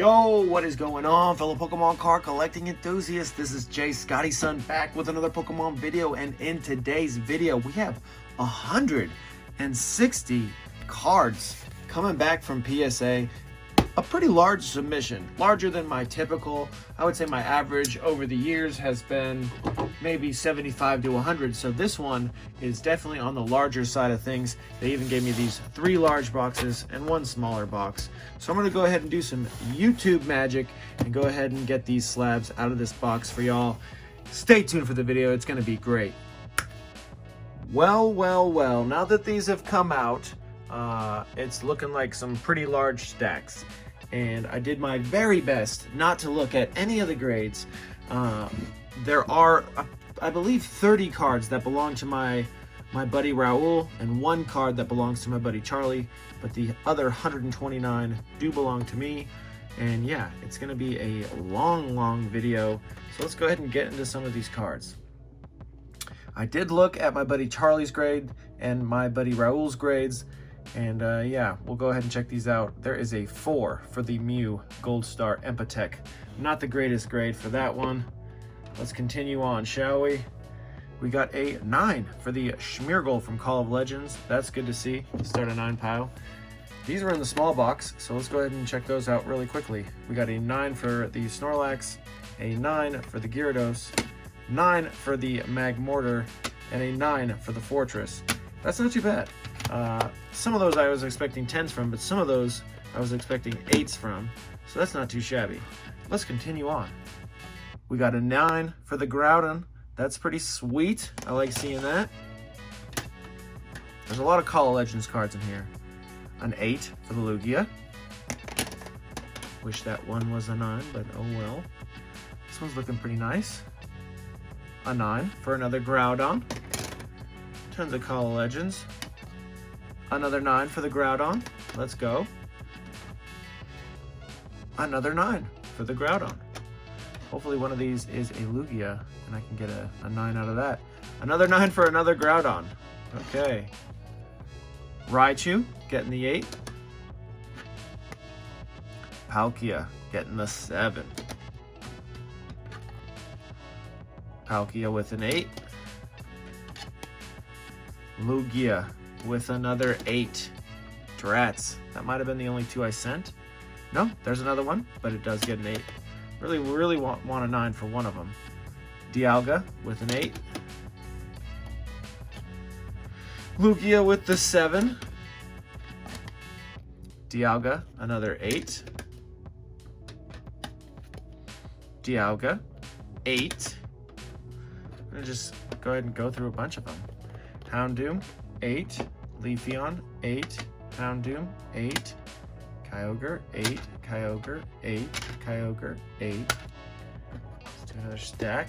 Yo, what is going on, fellow Pokemon card collecting enthusiasts? This is Jay Scotty Son back with another Pokemon video, and in today's video we have 160 cards coming back from PSA. A pretty large submission, larger than my typical. I would say my average over the years has been maybe 75 to 100, so this one is definitely on the larger side of things. They even gave me these 3 large boxes and 1 smaller box. So I'm going to go ahead and do some YouTube magic and go ahead and get these slabs out of this box for y'all. Stay tuned for the video, it's going to be great. Well, now that these have come out, it's looking like some pretty large stacks, and I did my very best not to look at any of the grades. There are, I believe, 30 cards that belong to my buddy Raul, and 1 card that belongs to my buddy Charlie, but the other 129 do belong to me. And yeah, it's gonna be a long video, so let's go ahead and get into some of these cards. I did look at my buddy Charlie's grade and my buddy Raul's grades, and yeah, we'll go ahead and check these out. There is a 4 for the Mew Gold Star Empatech. Not the greatest grade for that one. Let's continue on, shall we? We got a 9 for the Schmeargle from Call of Legends. That's good to see. Start a 9 pile. These are in the small box, so let's go ahead and check those out really quickly. We got a 9 for the Snorlax, a 9 for the Gyarados, 9 for the Magmortar, and a 9 for the Fortress. That's not too bad. Some of those I was expecting 10s from, but some of those I was expecting 8s from, so that's not too shabby. Let's continue on. We got a 9 for the Groudon. That's pretty sweet. I like seeing that. There's a lot of Call of Legends cards in here. An 8 for the Lugia. Wish that one was a 9, but oh well. This one's looking pretty nice. A 9 for another Groudon. Tons of Call of Legends. Another 9 for the Groudon. Let's go. Another 9 for the Groudon. Hopefully one of these is a Lugia, and I can get a 9 out of that. Another 9 for another Groudon. Okay. Raichu, getting the 8. Palkia, getting the 7. Palkia with an 8. Lugia with another 8. Drats. That might have been the only 2 I sent. No, there's another one, but it does get an 8. Really want a 9 for one of them. Dialga with an 8. Lugia with the 7. Dialga, another 8. Dialga, 8. I'm gonna just go ahead and go through a bunch of them. Houndoom, 8. Leafeon, 8. Houndoom, 8. Kyogre, 8. Kyogre, 8. Kyogre, 8. Let's do another stack.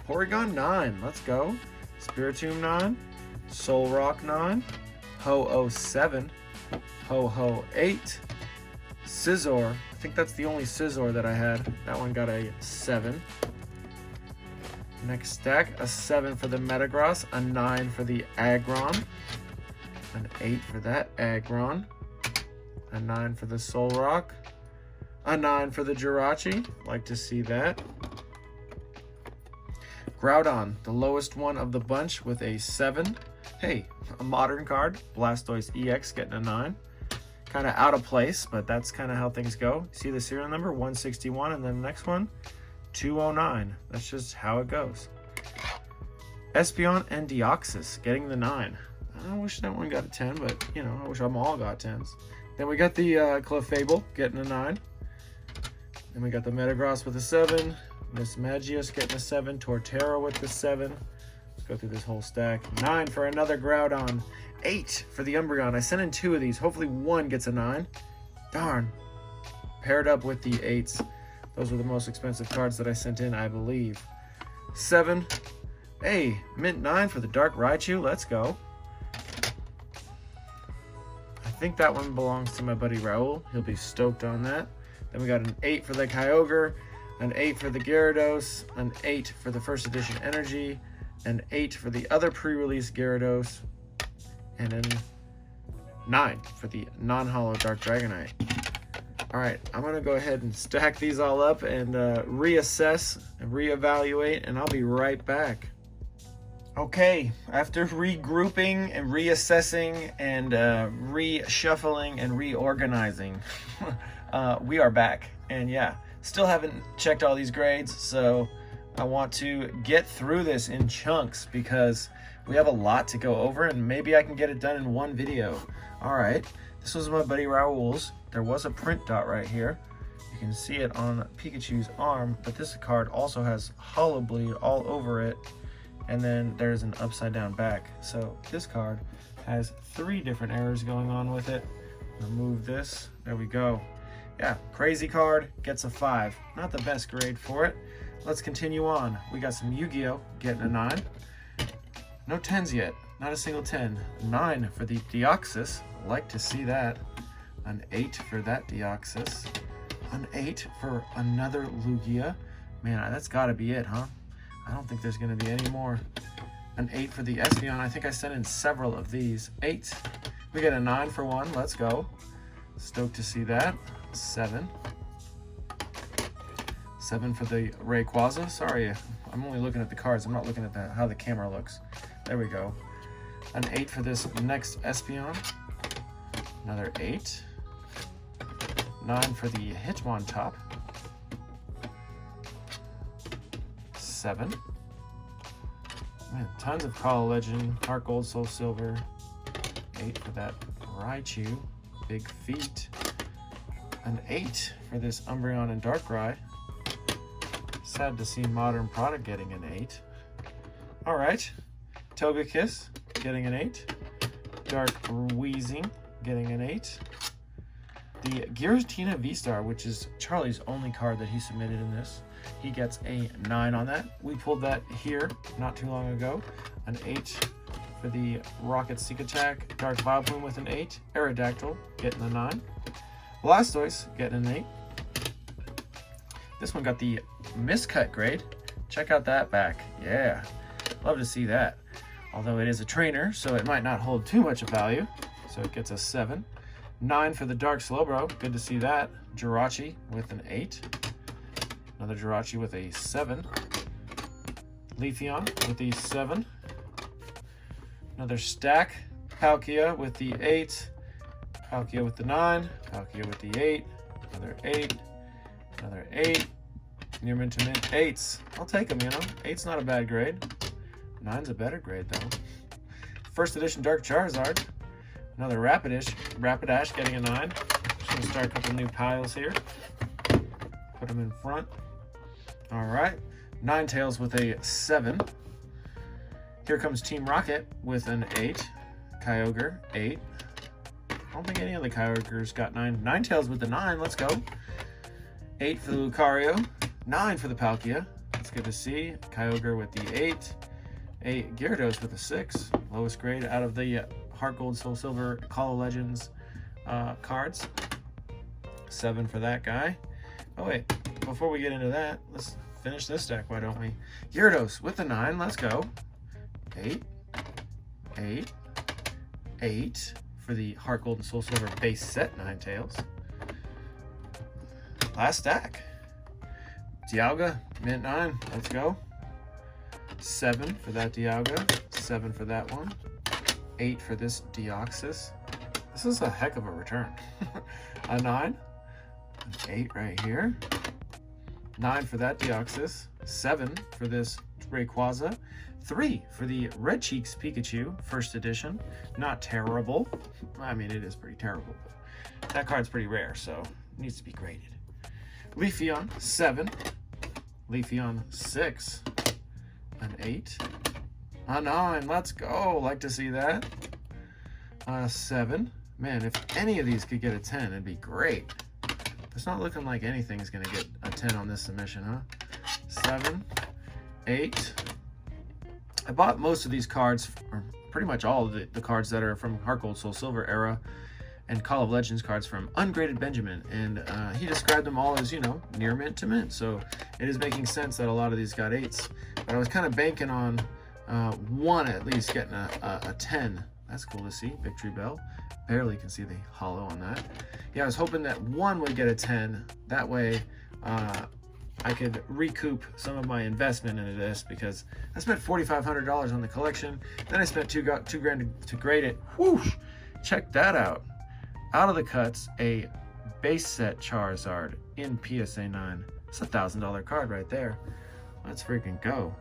Porygon, 9. Let's go. Spiritomb, 9. Solrock, 9. Ho-Oh, 7. Ho-Ho, 8. Scizor. I think that's the only Scizor that I had. That one got a 7. Next stack, a 7 for the Metagross, a 9 for the Aggron, an 8 for that Aggron, a 9 for the Solrock, a 9 for the Jirachi, like to see that. Groudon, the lowest one of the bunch with a 7. Hey, a modern card, Blastoise EX getting a 9. Kind of out of place, but that's kind of how things go. See the serial number, 161, and then the next one, 209. That's just how it goes. Espeon and Deoxys getting the 9. I wish that one got a 10, but you know, I wish them all got 10s. Then we got the Clefable getting a 9. Then we got the Metagross with a 7. Miss Magius getting a 7. Torterra with the 7. Let's go through this whole stack. 9 for another Groudon. 8 for the Umbreon. I sent in 2 of these. Hopefully one gets a 9. Darn. Paired up with the 8s. Those were the most expensive cards that I sent in, I believe. 7. Hey, mint 9 for the Dark Raichu. Let's go. I think that one belongs to my buddy Raul. He'll be stoked on that. Then we got an 8 for the Kyogre, an 8 for the Gyarados, an 8 for the first edition Energy, an 8 for the other pre-release Gyarados, and then 9 for the non-holo Dark Dragonite. All right, I'm gonna go ahead and stack these all up and reassess and reevaluate, and I'll be right back. Okay, after regrouping and reassessing and reshuffling and reorganizing, we are back. And yeah, still haven't checked all these grades, so I want to get through this in chunks because we have a lot to go over, and maybe I can get it done in one video. All right, this was my buddy Raul's. There was a print dot right here. You can see it on Pikachu's arm, but this card also has hollow bleed all over it, and then there's an upside down back. So this card has 3 different errors going on with it. Remove this, there we go. Yeah, crazy card, gets a 5. Not the best grade for it. Let's continue on. We got some Yu-Gi-Oh! Getting a 9. No 10s yet, not a single 10. 9 for the Deoxys, like to see that. An 8 for that Deoxys. An 8 for another Lugia. Man, that's gotta be it, huh? I don't think there's gonna be any more. An 8 for the Espeon. I think I sent in several of these. 8. We get a 9 for one, let's go. Stoked to see that. 7. 7 for the Rayquaza. Sorry, I'm only looking at the cards. I'm not looking at how the camera looks. There we go. An 8 for this next Espeon. Another 8. 9 for the Hitmontop. 7. Man, tons of Call of Legend, Heart Gold, Soul Silver. 8 for that Raichu. Big feet. An 8 for this Umbreon and Darkrai. Sad to see Modern Product getting an 8. Alright. Togekiss getting an 8. Dark Weezing getting an 8. The Giratina V-Star, which is Charlie's only card that he submitted in this, he gets a 9 on that. We pulled that here not too long ago. An 8 for the Rocket Seek Attack. Dark Vileplume with an 8. Aerodactyl getting a 9. Blastoise getting an 8. This one got the miscut grade. Check out that back. Yeah, love to see that. Although it is a trainer, so it might not hold too much of value. So it gets a 7. 9 for the Dark Slowbro. Good to see that. Jirachi with an 8. Another Jirachi with a 7. Leafeon with the 7. Another stack. Palkia with the 8. Palkia with the 9. Palkia with the 8. Another 8. Another 8. Near mint to mint 8s. I'll take them, you know. 8's not a bad grade. 9's a better grade, though. First edition Dark Charizard. Another Rapidash getting a 9. Just going to start a couple new piles here. Put them in front. All right. Ninetales with a 7. Here comes Team Rocket with an 8. Kyogre, 8. I don't think any of the Kyogres got 9. Ninetales with the 9. Let's go. 8 for the Lucario. 9 for the Palkia. That's good to see. Kyogre with the 8. A Gyarados with a 6. Lowest grade out of the Heart Gold, Soul Silver, Call of Legends cards. 7 for that guy. Oh wait, before we get into that, let's finish this deck, why don't we? Gyarados with the 9, let's go. 8. 8. 8 for the Heart Gold and Soul Silver base set Ninetales. Last stack. Dialga, mint 9, let's go. 7 for that Dialga, 7 for that one. 8 for this Deoxys. This is a heck of a return. A 9, an 8 right here. 9 for that Deoxys, 7 for this Rayquaza, 3 for the Red Cheeks Pikachu, first edition. Not terrible. I mean, it is pretty terrible, but that card's pretty rare, so it needs to be graded. Leafeon, 7. Leafeon, 6. An 8. A 9, let's go. Like to see that. 7. Man, if any of these could get a 10, it'd be great. It's not looking like anything's going to get a 10 on this submission, huh? 7. 8. I bought most of these cards, or pretty much all of the cards that are from Heart Gold, Soul Silver era, and Call of Legends cards from Ungraded Benjamin, and he described them all as, you know, near mint to mint, so it is making sense that a lot of these got 8s, but I was kind of banking on one at least getting a 10. That's cool to see. Victory Bell, barely can see the hollow on that. Yeah, I was hoping that one would get a 10. That way I could recoup some of my investment into this, because I spent $4,500 on the collection. Then I spent two grand to grade it. Whoosh! Check that out. Out of the cuts, a base set Charizard in PSA 9. It's a $1,000 card right there. Let's freaking go.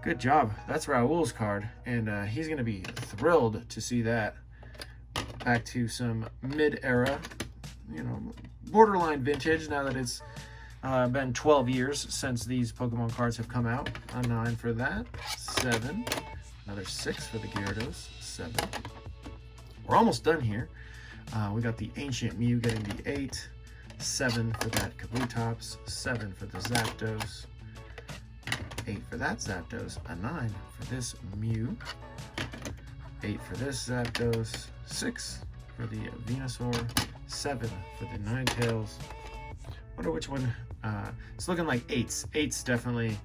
Good job. That's Raul's card, and he's going to be thrilled to see that. Back to some mid-era, you know, borderline vintage, now that it's been 12 years since these Pokemon cards have come out. A 9 for that. 7. Another 6 for the Gyarados. 7. We're almost done here. We got the Ancient Mew getting the 8. 7 for that Kabutops. 7 for the Zapdos. 8 for that Zapdos. A 9 for this Mew. 8 for this Zapdos. 6 for the Venusaur. 7 for the Ninetales. Wonder which one. It's looking like 8s. 8s definitely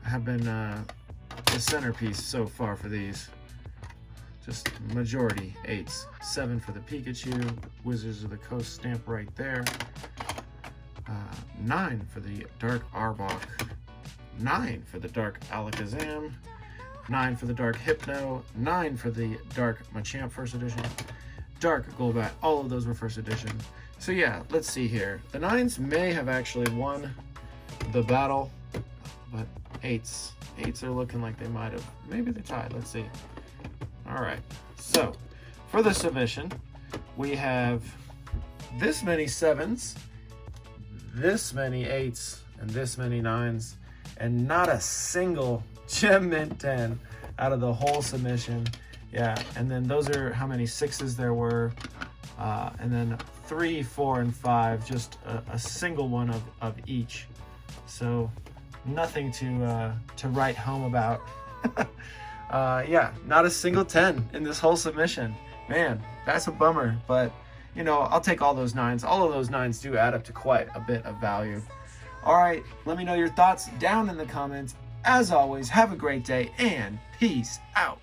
have been the centerpiece so far for these. Just majority 8s. 7 for the Pikachu. Wizards of the Coast stamp right there. 9 for the Dark Arbok. 9 for the Dark Alakazam. 9 for the Dark Hypno. 9 for the Dark Machamp first edition. Dark Golbat. All of those were first edition. So yeah, let's see here. The 9s may have actually won the battle, but 8s are looking like they might have. Maybe they tied. Let's see. All right. So for the submission, we have this many 7s, this many 8s, and this many 9s, and not a single Gem Mint 10 out of the whole submission. Yeah, and then those are how many 6s there were, and then 3, 4, and 5, just a single one of each. So nothing to write home about. Yeah, not a single 10 in this whole submission. Man, that's a bummer, but you know, I'll take all those 9s. All of those 9s do add up to quite a bit of value. All right, let me know your thoughts down in the comments. As always, have a great day and peace out.